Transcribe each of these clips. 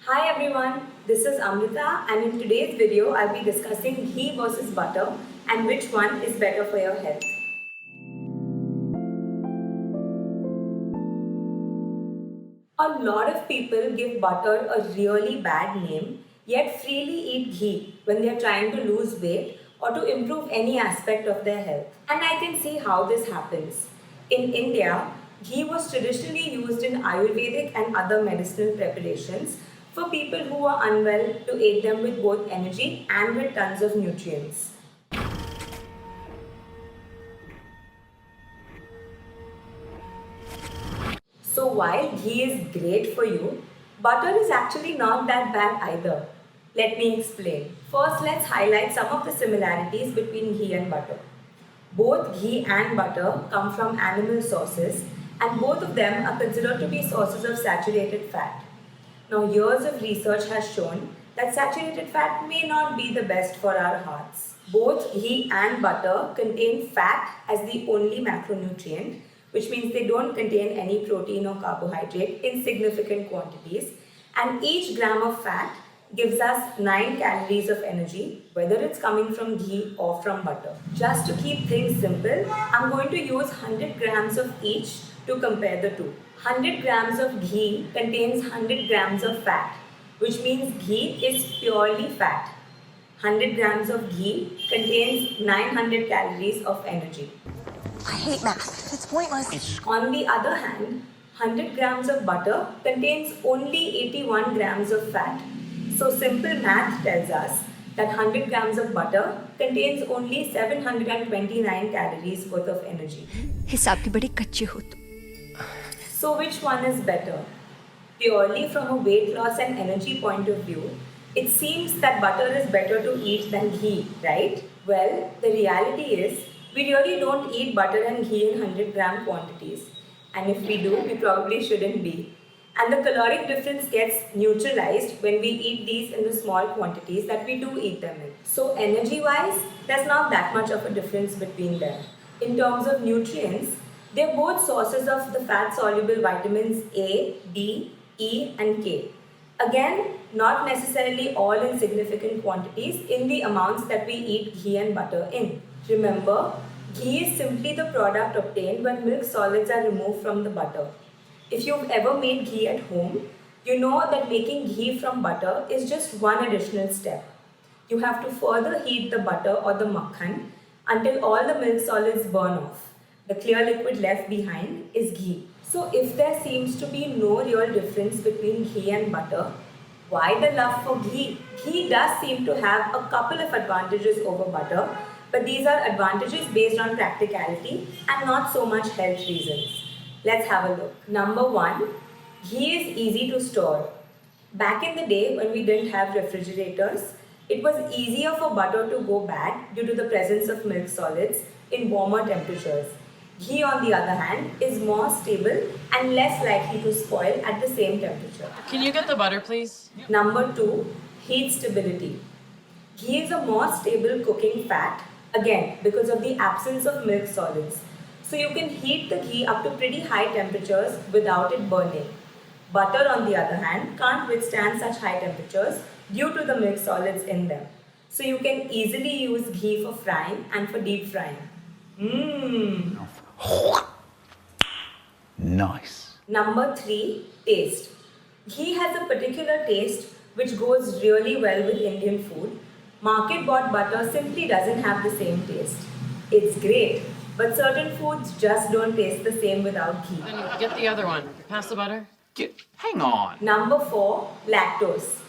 Hi everyone, this is Amrita and in today's video I'll be discussing ghee versus butter and which one is better for your health. A lot of people give butter a really bad name yet freely eat ghee when they are trying to lose weight or to improve any aspect of their health. And I can see how this happens. In India, ghee was traditionally used in Ayurvedic and other medicinal preparations for people who are unwell to aid them with both energy and with tons of nutrients. So while ghee is great for you, butter is actually not that bad either. Let me explain. First, let's highlight some of the similarities between ghee and butter. Both ghee and butter come from animal sources and both of them are considered to be sources of saturated fat. Now, years of research has shown that saturated fat may not be the best for our hearts. Both ghee and butter contain fat as the only macronutrient, which means they don't contain any protein or carbohydrate in significant quantities, and each gram of fat gives us 9 calories of energy, whether it's coming from ghee or from butter. Just to keep things simple, I'm going to use 100 grams of each to compare the two. 100 grams of ghee contains 100 grams of fat, which means ghee is purely fat. 100 grams of ghee contains 900 calories of energy. I hate math. It's pointless. On the other hand, 100 grams of butter contains only 81 grams of fat. So simple math tells us that 100 grams of butter contains only 729 calories worth of energy. हिसाब के बड़े कच्चे हो तुम. So which one is better? Purely from a weight loss and energy point of view, it seems that butter is better to eat than ghee, right? Well, the reality is we really don't eat butter and ghee in 100-gram quantities. And if we do, we probably shouldn't be. And the caloric difference gets neutralized when we eat these in the small quantities that we do eat them in. So energy-wise, there's not that much of a difference between them. In terms of nutrients, they're both sources of the fat-soluble vitamins A, D, E and K. Again, not necessarily all in significant quantities in the amounts that we eat ghee and butter in. Remember, ghee is simply the product obtained when milk solids are removed from the butter. If you've ever made ghee at home, you know that making ghee from butter is just one additional step. You have to further heat the butter or the makhan until all the milk solids burn off. The clear liquid left behind is ghee. So if there seems to be no real difference between ghee and butter, why the love for ghee? Ghee does seem to have a couple of advantages over butter, but these are advantages based on practicality and not so much health reasons. Let's have a look. Number 1, ghee is easy to store. Back in the day when we didn't have refrigerators, it was easier for butter to go bad due to the presence of milk solids in warmer temperatures. Ghee, on the other hand, is more stable and less likely to spoil at the same temperature. Can you get the butter, please? Number 2, heat stability. Ghee is a more stable cooking fat, again because of the absence of milk solids. So you can heat the ghee up to pretty high temperatures without it burning. Butter, on the other hand, can't withstand such high temperatures due to the milk solids in them. So you can easily use ghee for frying and for deep frying. Nice. Number 3, taste. Ghee has a particular taste which goes really well with Indian food. Market-bought butter simply doesn't have the same taste. It's great, but certain foods just don't taste the same without ghee. Then get the other one. Pass the butter. Hang on. Number 4, lactose.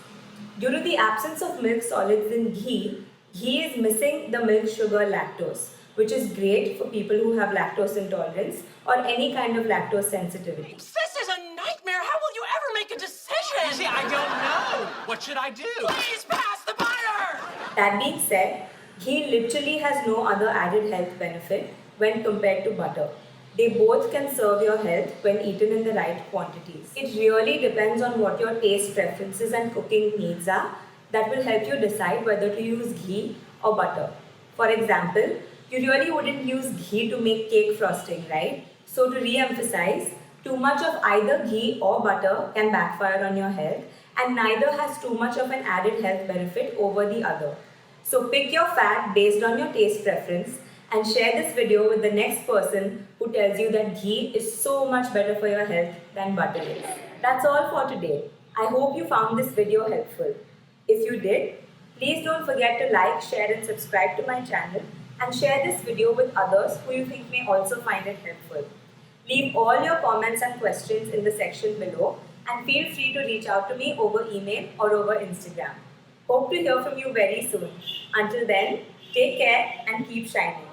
Due to the absence of milk solids in ghee, ghee is missing the milk sugar lactose, which is great for people who have lactose intolerance or any kind of lactose sensitivity. This is a nightmare. How will you ever make a decision? See, I don't know. What should I do? Please pass the butter! That being said, ghee literally has no other added health benefit when compared to butter. They both can serve your health when eaten in the right quantities. It really depends on what your taste preferences and cooking needs are that will help you decide whether to use ghee or butter. For example, you really wouldn't use ghee to make cake frosting, right? So to re-emphasize, too much of either ghee or butter can backfire on your health and neither has too much of an added health benefit over the other. So pick your fat based on your taste preference and share this video with the next person who tells you that ghee is so much better for your health than butter is. That's all for today. I hope you found this video helpful. If you did, please don't forget to like, share and subscribe to my channel and share this video with others who you think may also find it helpful. Leave all your comments and questions in the section below and feel free to reach out to me over email or over Instagram. Hope to hear from you very soon. Until then, take care and keep shining.